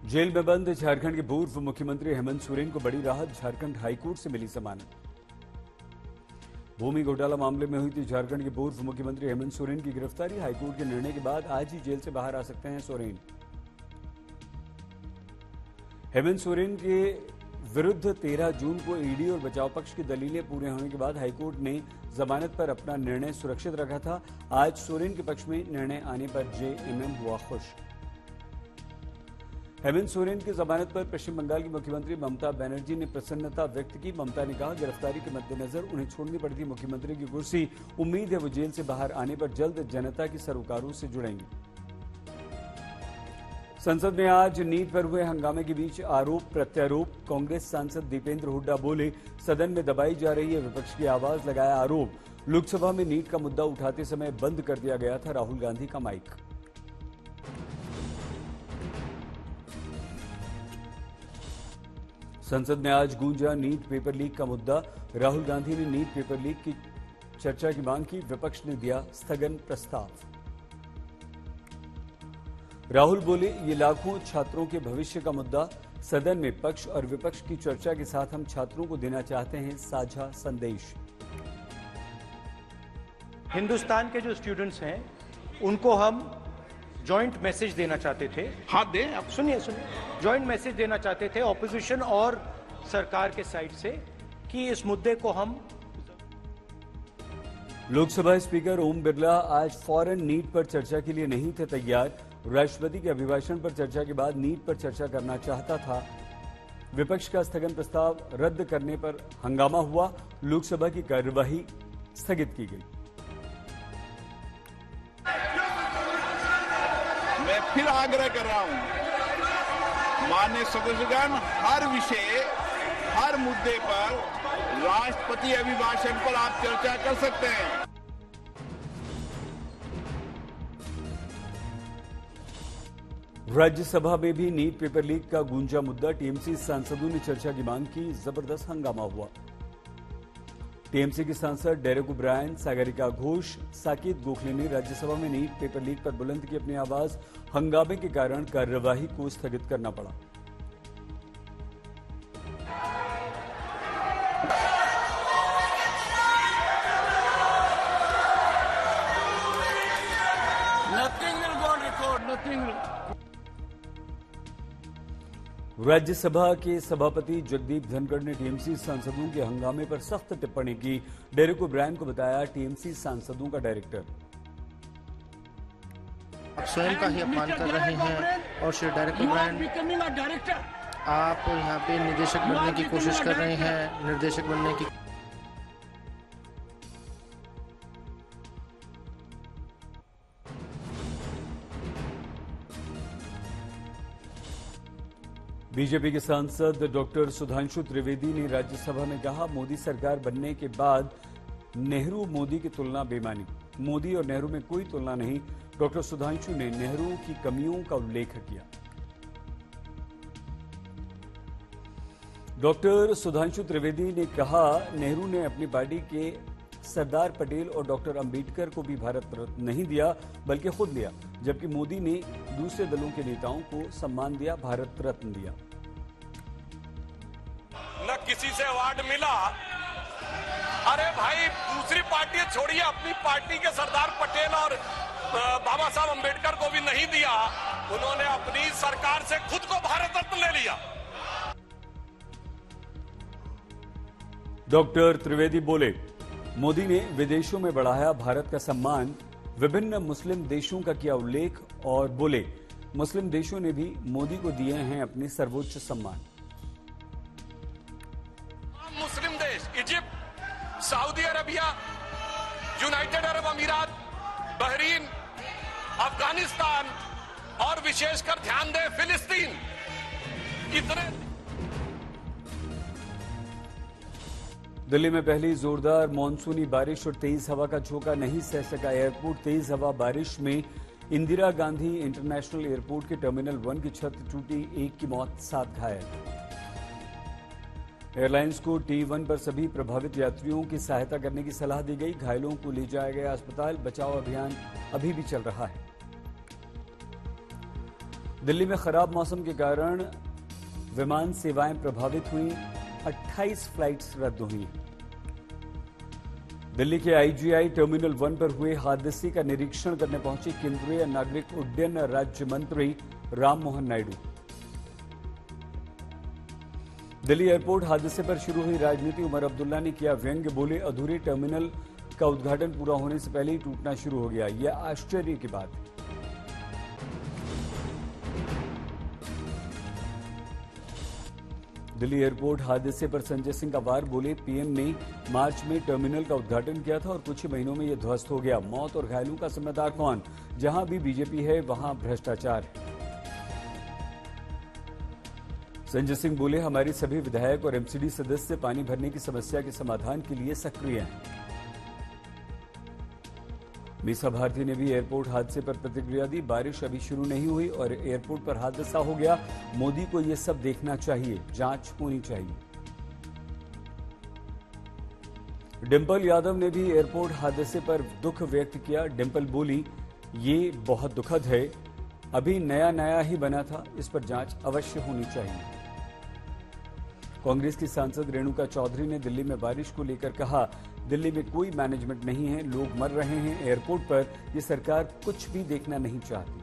Jail में बंद झारखंड के पूर्व मुख्यमंत्री हेमंत सोरेन को बड़ी राहत, झारखंड हाईकोर्ट से मिली जमानत। भूमि घोटाला मामले में हुई थी झारखंड के पूर्व मुख्यमंत्री हेमंत सोरेन की गिरफ्तारी। हाईकोर्ट के निर्णय के बाद आज ही जेल से बाहर आ सकते हैं सोरेन। हेमंत सोरेन के विरुद्ध 13 जून को ईडी और बचाव पक्ष की दलीलें पूरे होने के बाद हाईकोर्ट ने जमानत पर अपना निर्णय सुरक्षित रखा था। आज सोरेन के पक्ष में निर्णय आने पर जेएमएम हुआ खुश। हेमंत सोरेन की जमानत पर पश्चिम बंगाल की मुख्यमंत्री ममता बनर्जी ने प्रसन्नता व्यक्त की। ममता ने कहा, गिरफ्तारी के मद्देनजर उन्हें छोड़नी पड़ी थी मुख्यमंत्री की कुर्सी। उम्मीद है वो जेल से बाहर आने पर जल्द जनता की सरोकारों से जुड़ेंगे। संसद में आज नीट पर हुए हंगामे के बीच आरोप प्रत्यारोप। कांग्रेस सांसद दीपेंद्र हुड्डा बोले, सदन में दबाई जा रही है विपक्ष की आवाज, लगाया आरोप। लोकसभा में नीट का मुद्दा उठाते समय बंद कर दिया गया था राहुल गांधी का माइक। संसद में आज गूंजा नीट पेपर लीक का मुद्दा। राहुल गांधी ने नीट पेपर लीक की चर्चा की मांग की, विपक्ष ने दिया स्थगन प्रस्ताव। राहुल बोले, ये लाखों छात्रों के भविष्य का मुद्दा। सदन में पक्ष और विपक्ष की चर्चा के साथ हम छात्रों को देना चाहते हैं साझा संदेश। हिंदुस्तान के जो स्टूडेंट्स हैं उनको हम जॉइंट मैसेज देना चाहते थे। हाँ दें, आप सुनिए जॉइंट मैसेज देना चाहते थे ऑपोजिशन और सरकार के साइड से कि इस मुद्दे को हम। लोकसभा स्पीकर ओम बिरला आज फौरन नीट पर चर्चा के लिए नहीं थे तैयार। राष्ट्रपति के अभिभाषण पर चर्चा के बाद नीट पर चर्चा करना चाहता था। विपक्ष का स्थगन प्रस्ताव रद्द करने पर हंगामा हुआ। लोकसभा की कार्यवाही स्थगित की गई। मैं फिर आग्रह कर रहा हूं, माननीय सदस्यगण, हर विषय हर मुद्दे पर राष्ट्रपति अभिभाषण पर आप चर्चा कर सकते हैं। राज्यसभा में भी नीट पेपर लीक का गूंजा मुद्दा। टीएमसी सांसदों ने चर्चा की मांग की, जबरदस्त हंगामा हुआ। टीएमसी के सांसद डेरेक ओब्रायन, सागरिका घोष, साकेत गोखले ने राज्यसभा में नीट पेपर लीक पर बुलंद की अपनी आवाज। हंगामे के कारण कार्यवाही को स्थगित करना पड़ा। राज्यसभा के सभापति जगदीप धनखड़ ने टीएमसी सांसदों के हंगामे पर सख्त टिप्पणी की। डेरेक ओब्रायन को बताया टीएमसी सांसदों का डायरेक्टर। आप स्वयं का ही अपमान कर रहे हैं और श्री डेरेक ओब्रायन, आप यहाँ पे निदेशक बनने की कोशिश कर रहे हैं, निर्देशक बनने की। बीजेपी के सांसद डॉक्टर सुधांशु त्रिवेदी ने राज्यसभा में कहा, मोदी सरकार बनने के बाद नेहरू मोदी की तुलना बेमानी। मोदी और नेहरू में कोई तुलना नहीं। डॉक्टर सुधांशु ने नेहरू की कमियों का उल्लेख किया। डॉक्टर सुधांशु त्रिवेदी ने कहा, नेहरू ने अपनी पार्टी के सरदार पटेल और डॉक्टर अंबेडकर को भी भारत रत्न नहीं दिया, बल्कि खुद लिया, जबकि मोदी ने दूसरे दलों के नेताओं को सम्मान दिया, भारत रत्न दिया। न किसी से अवार्ड मिला। अरे भाई, दूसरी पार्टी छोड़िए, अपनी पार्टी के सरदार पटेल और बाबा साहब अंबेडकर को भी नहीं दिया। उन्होंने अपनी सरकार से खुद को भारत रत्न ले लिया। डॉक्टर त्रिवेदी बोले, मोदी ने विदेशों में बढ़ाया भारत का सम्मान। विभिन्न मुस्लिम देशों का किया उल्लेख और बोले, मुस्लिम देशों ने भी मोदी को दिए हैं अपने सर्वोच्च सम्मान। मुस्लिम देश Egypt, Saudi Arabia, United Arab अमीरात, बहरीन, अफगानिस्तान और विशेषकर ध्यान दें फिलिस्तीन, इतने। दिल्ली में पहली जोरदार मानसूनी बारिश और तेज हवा का झोंका नहीं सह सका एयरपोर्ट। तेज हवा बारिश में इंदिरा गांधी इंटरनेशनल एयरपोर्ट के टर्मिनल 1 की छत टूटी, 1 की मौत, 7 घायल। एयरलाइंस को T1 पर सभी प्रभावित यात्रियों की सहायता करने की सलाह दी गई। घायलों को ले जाया गया अस्पताल। बचाव अभियान अभी भी चल रहा है। दिल्ली में खराब मौसम के कारण विमान सेवाएं प्रभावित हुई, 28 फ्लाइट्स रद्द हुई। दिल्ली के आईजीआई टर्मिनल 1 पर हुए हादसे का निरीक्षण करने पहुंचे केंद्रीय नागरिक उड्डयन राज्य मंत्री राममोहन नायडू। दिल्ली एयरपोर्ट हादसे पर शुरू हुई राजनीति, उमर अब्दुल्ला ने किया व्यंग्य, बोले अधूरे टर्मिनल का उद्घाटन पूरा होने से पहले ही टूटना शुरू हो गया, यह आश्चर्य की बात है। दिल्ली एयरपोर्ट हादसे पर संजय सिंह का वार, बोले पीएम ने मार्च में टर्मिनल का उद्घाटन किया था और कुछ ही महीनों में यह ध्वस्त हो गया। मौत और घायलों का जिम्मेदार कौन? जहां भी बीजेपी है वहां भ्रष्टाचार है। संजय सिंह बोले हमारे सभी विधायक और एमसीडी सदस्य पानी भरने की समस्या के समाधान के लिए सक्रिय हैं। मीसा भारती ने भी एयरपोर्ट हादसे पर प्रतिक्रिया दी, बारिश अभी शुरू नहीं हुई और एयरपोर्ट पर हादसा हो गया। मोदी को यह सब देखना चाहिए, जांच होनी चाहिए। डिंपल यादव ने भी एयरपोर्ट हादसे पर दुख व्यक्त किया। डिंपल बोली ये बहुत दुखद है, अभी नया नया ही बना था, इस पर जांच अवश्य होनी चाहिए। कांग्रेस की सांसद रेणुका चौधरी ने दिल्ली में बारिश को लेकर कहा, दिल्ली में कोई मैनेजमेंट नहीं है, लोग मर रहे हैं एयरपोर्ट पर, ये सरकार कुछ भी देखना नहीं चाहती।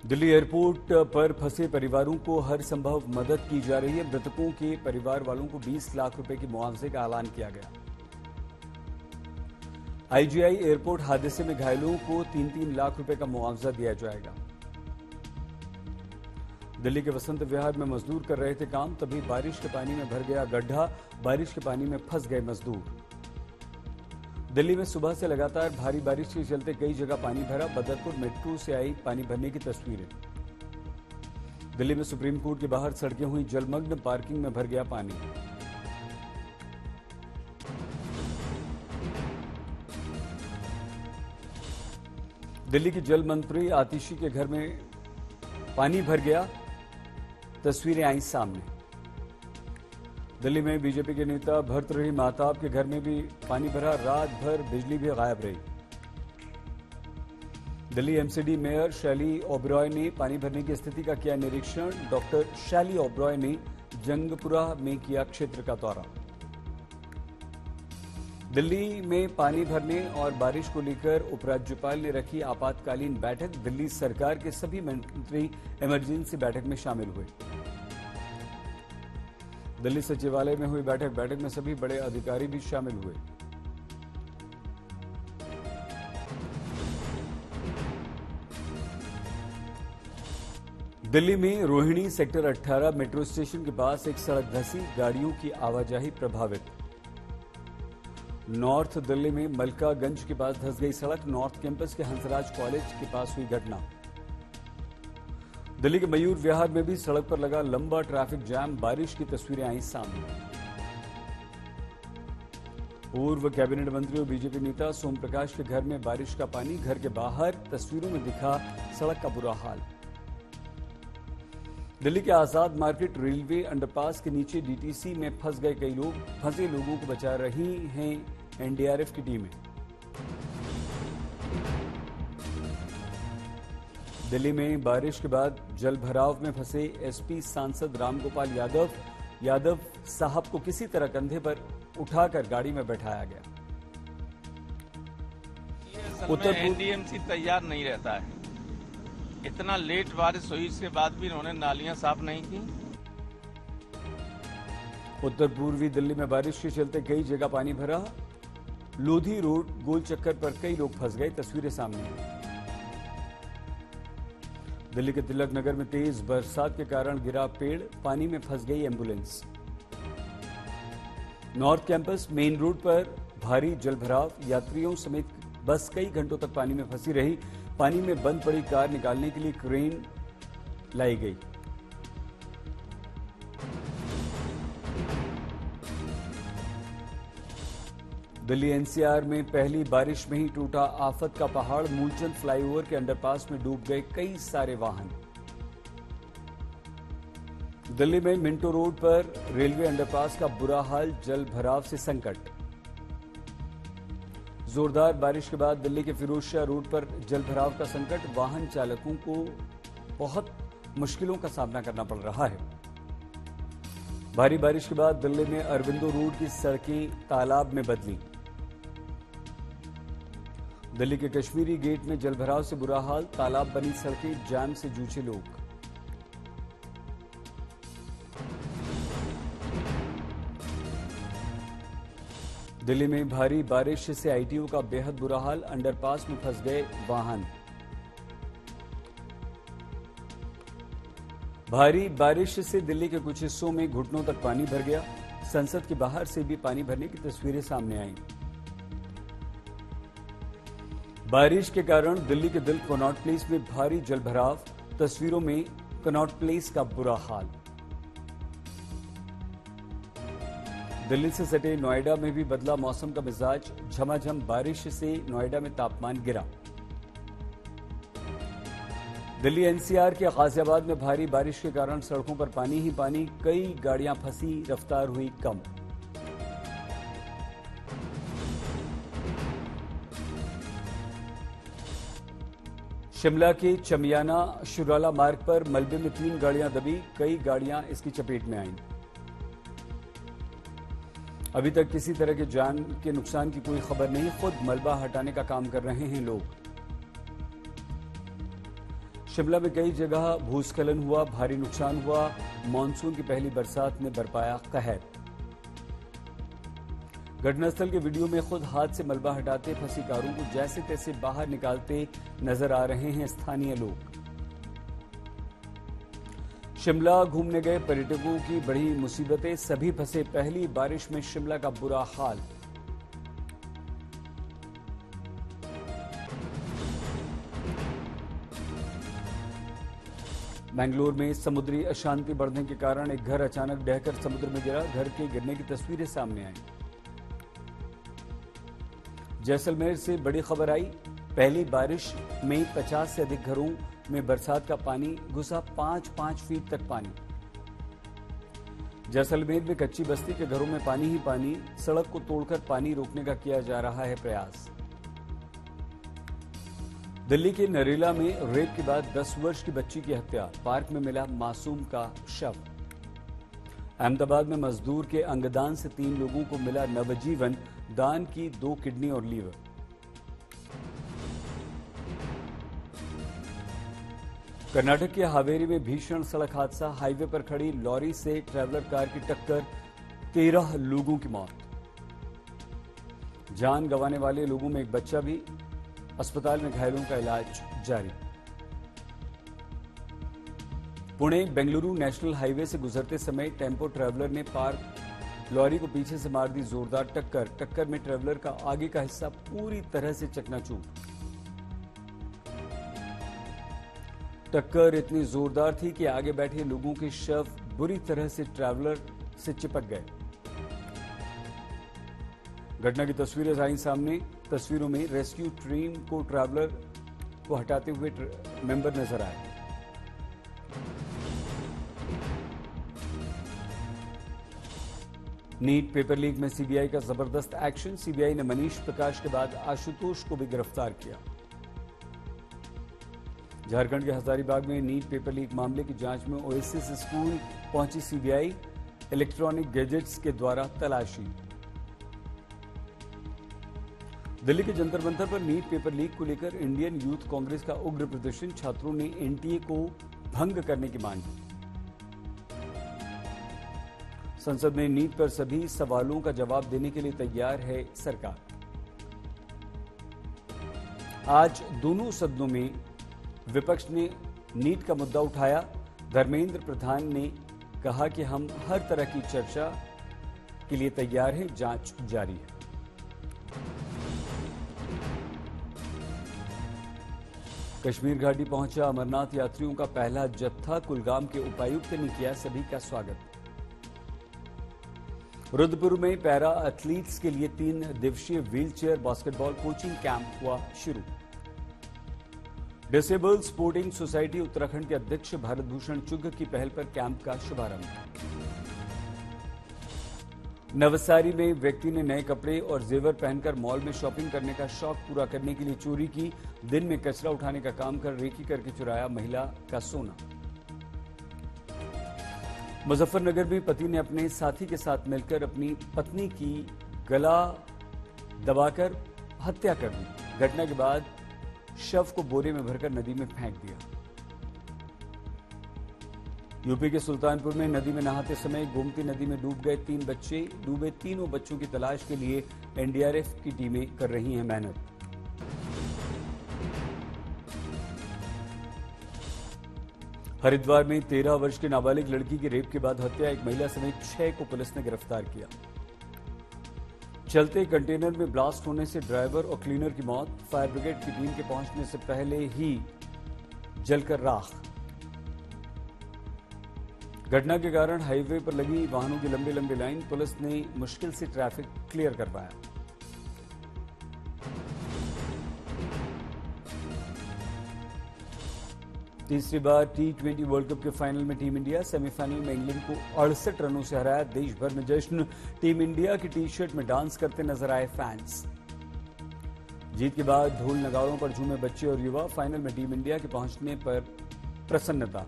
दिल्ली एयरपोर्ट पर फंसे परिवारों को हर संभव मदद की जा रही है। मृतकों के परिवार वालों को 20 लाख रुपए की मुआवजे का ऐलान किया गया। आईजीआई एयरपोर्ट हादसे में घायलों को 3-3 लाख रुपए का मुआवजा दिया जाएगा। दिल्ली के वसंत विहार में मजदूर कर रहे थे काम, तभी बारिश के पानी में भर गया गड्ढा, बारिश के पानी में फंस गए मजदूर। दिल्ली में सुबह से लगातार भारी बारिश के चलते कई जगह पानी भरा, बदरपुर मेट्रो से आई पानी भरने की तस्वीरें। दिल्ली में सुप्रीम कोर्ट के बाहर सड़कें हुई जलमग्न, पार्किंग में भर गया पानी। दिल्ली की जल मंत्री आतिशी के घर में पानी भर गया, तस्वीरें आई सामने। दिल्ली में बीजेपी के नेता भर्तृहरि महताब के घर में भी पानी भरा, रात भर बिजली भी गायब रही। दिल्ली एमसीडी मेयर शैली ओबरॉय ने पानी भरने की स्थिति का किया निरीक्षण। डॉक्टर शैली ओबरॉय ने जंगपुरा में किया क्षेत्र का दौरा। दिल्ली में पानी भरने और बारिश को लेकर उपराज्यपाल ने रखी आपातकालीन बैठक। दिल्ली सरकार के सभी मंत्री इमरजेंसी बैठक में शामिल हुए। दिल्ली सचिवालय में हुई बैठक में सभी बड़े अधिकारी भी शामिल हुए। दिल्ली में रोहिणी सेक्टर 18 मेट्रो स्टेशन के पास एक सड़क धंसी, गाड़ियों की आवाजाही प्रभावित। नॉर्थ दिल्ली में मलकागंज के पास धंस गई सड़क, नॉर्थ कैंपस के हंसराज कॉलेज के पास हुई घटना। दिल्ली के मयूर विहार में भी सड़क पर लगा लंबा ट्रैफिक जाम, बारिश की तस्वीरें आई सामने। पूर्व कैबिनेट मंत्री और बीजेपी नेता सोम प्रकाश के घर में बारिश का पानी, घर के बाहर तस्वीरों में दिखा सड़क का बुरा हाल। दिल्ली के आजाद मार्केट रेलवे अंडरपास के नीचे डीटीसी में फंस गए कई लोग, फंसे लोगों को बचा रही हैं एनडीआरएफ की टीमें। दिल्ली में बारिश के बाद जल भराव में फंसे एसपी सांसद रामगोपाल यादव साहब को किसी तरह कंधे पर उठाकर गाड़ी में बैठाया गया। उत्तर एनडीएमसी तैयार नहीं रहता है, इतना लेट बारिश हुई, इसके बाद भी इन्होंने नालियां साफ नहीं की। उत्तर पूर्वी दिल्ली में बारिश के चलते कई जगह पानी भरा, लोधी रोड गोल चक्कर पर कई लोग फंस गए, तस्वीरें सामने आई। दिल्ली के तिलक नगर में तेज बरसात के कारण गिरा पेड़, पानी में फंस गई ambulance. North campus main road पर भारी जलभराव, यात्रियों समेत बस कई घंटों तक पानी में फंसी रही। पानी में बंद पड़ी कार निकालने के लिए क्रेन लाई गई। दिल्ली एनसीआर में पहली बारिश में ही टूटा आफत का पहाड़, मूलचंद फ्लाईओवर के अंडरपास में डूब गए कई सारे वाहन। दिल्ली में मिंटो रोड पर रेलवे अंडरपास का बुरा हाल, जल भराव से संकट। जोरदार बारिश के बाद दिल्ली के फिरोजशाह रोड पर जलभराव का संकट, वाहन चालकों को बहुत मुश्किलों का सामना करना पड़ रहा है। भारी बारिश के बाद दिल्ली में अरविंदो रोड की सड़कें तालाब में बदली। दिल्ली के कश्मीरी गेट में जलभराव से बुरा हाल, तालाब बनी सड़कें, जाम से जूझे लोग। दिल्ली में भारी बारिश से आईटीओ का बेहद बुरा हाल, अंडरपास में फंस गए वाहन। भारी बारिश से दिल्ली के कुछ हिस्सों में घुटनों तक पानी भर गया। संसद के बाहर से भी पानी भरने की तस्वीरें सामने आईं। बारिश के कारण दिल्ली के दिल कनॉट प्लेस में भारी जलभराव, तस्वीरों में कनॉट प्लेस का बुरा हाल। दिल्ली से सटे नोएडा में भी बदला मौसम का मिजाज, झमाझम बारिश से नोएडा में तापमान गिरा। दिल्ली एनसीआर के गाजियाबाद में भारी बारिश के कारण सड़कों पर पानी ही पानी, कई गाड़ियां फंसी, रफ्तार हुई कम। शिमला के चमियाना शुराला मार्ग पर मलबे में 3 गाड़ियां दबी, कई गाड़ियां इसकी चपेट में आईं। अभी तक किसी तरह के जान के नुकसान की कोई खबर नहीं, खुद मलबा हटाने का काम कर रहे हैं लोग। शिमला में कई जगह भूस्खलन हुआ, भारी नुकसान हुआ, मानसून की पहली बरसात ने बरपाया कहर। घटनास्थल के वीडियो में खुद हाथ से मलबा हटाते फंसी कारों को जैसे तैसे बाहर निकालते नजर आ रहे हैं स्थानीय लोग। शिमला घूमने गए पर्यटकों की बड़ी मुसीबतें, सभी फंसे पहली बारिश में, शिमला का बुरा हाल। बेंगलुरु में समुद्री अशांति बढ़ने के कारण एक घर अचानक ढहकर समुद्र में गिरा, घर के गिरने की तस्वीरें सामने आई। जैसलमेर से बड़ी खबर आई, पहली बारिश में 50 से अधिक घरों में बरसात का पानी घुसा, 5-5 फीट तक पानी। जैसलमेर में कच्ची बस्ती के घरों में पानी ही पानी, सड़क को तोड़कर पानी रोकने का किया जा रहा है प्रयास। दिल्ली के नरेला में रेप के बाद 10 वर्ष की बच्ची की हत्या, पार्क में मिला मासूम का शव। अहमदाबाद में मजदूर के अंगदान से 3 लोगों को मिला नवजीवन, दान की 2 किडनी और लीवर। कर्नाटक के हावेरी में भीषण सड़क हादसा, हाईवे पर खड़ी लॉरी से ट्रैवलर कार की टक्कर, 13 लोगों की मौत। जान गंवाने वाले लोगों में एक बच्चा भी, अस्पताल में घायलों का इलाज जारी। पुणे बेंगलुरु नेशनल हाईवे से गुजरते समय टेम्पो ट्रैवलर ने पार्क लॉरी को पीछे से मार दी जोरदार टक्कर, टक्कर में ट्रैवलर का आगे का हिस्सा पूरी तरह से चकनाचूर। टक्कर इतनी जोरदार थी कि आगे बैठे लोगों के शव बुरी तरह से ट्रैवलर से चिपक गए। घटना की तस्वीरें आई सामने, तस्वीरों में रेस्क्यू टीम को ट्रैवलर को हटाते हुए मेंबर नजर आए। नीट पेपर लीक में सीबीआई का जबरदस्त एक्शन, सीबीआई ने मनीष प्रकाश के बाद आशुतोष को भी गिरफ्तार किया। झारखंड के हजारीबाग में नीट पेपर लीक मामले की जांच में ओएसिस स्कूल पहुंची सीबीआई, इलेक्ट्रॉनिक गैजेट्स के द्वारा तलाशी। दिल्ली के जंतर मंतर पर नीट पेपर लीक को लेकर इंडियन यूथ कांग्रेस का उग्र प्रदर्शन, छात्रों ने एनटीए को भंग करने की मांग की। संसद में नीट पर सभी सवालों का जवाब देने के लिए तैयार है सरकार। आज दोनों सदनों में विपक्ष ने नीट का मुद्दा उठाया। धर्मेंद्र प्रधान ने कहा कि हम हर तरह की चर्चा के लिए तैयार हैं, जांच जारी है। कश्मीर घाटी पहुंचा अमरनाथ यात्रियों का पहला जत्था, कुलगाम के उपायुक्त ने किया सभी का स्वागत। रुद्रपुर में पैरा एथलीट्स के लिए 3 दिवसीय व्हीलचेयर बास्केटबॉल कोचिंग कैंप हुआ शुरू। डिसेबल स्पोर्टिंग सोसाइटी उत्तराखंड के अध्यक्ष भारत भूषण चुग्ग की पहल पर कैंप का शुभारंभ। नवसारी में व्यक्ति ने नए कपड़े और जेवर पहनकर मॉल में शॉपिंग करने का शौक पूरा करने के लिए चोरी की। दिन में कचरा उठाने का काम कर रेकी करके चुराया महिला का सोना। मुजफ्फरनगर में पति ने अपने साथी के साथ मिलकर अपनी पत्नी की गला दबाकर हत्या कर दी। घटना के बाद शव को बोरे में भरकर नदी में फेंक दिया। यूपी के सुल्तानपुर में नदी में नहाते समय गोमती नदी में डूब गए 3 बच्चे। डूबे तीनों बच्चों की तलाश के लिए एनडीआरएफ की टीमें कर रही हैं मेहनत। हरिद्वार में 13 वर्ष की नाबालिग लड़की की रेप के बाद हत्या, एक महिला समेत 6 को पुलिस ने गिरफ्तार किया। चलते कंटेनर में ब्लास्ट होने से ड्राइवर और क्लीनर की मौत, फायर ब्रिगेड की टीम के पहुंचने से पहले ही जलकर राख। घटना के कारण हाईवे पर लगी वाहनों की लंबी लंबी लाइन, पुलिस ने मुश्किल से ट्रैफिक क्लियर करवाया। तीसरी बार T20 वर्ल्ड कप के फाइनल में टीम इंडिया, सेमीफाइनल में इंग्लैंड को 68 रनों से हराया। देश भर में जश्न, टीम इंडिया की टी शर्ट में डांस करते नजर आए फैंस। जीत के बाद ढोल नगाड़ों पर झूमे बच्चे और युवा। फाइनल में टीम इंडिया के पहुंचने पर प्रसन्नता।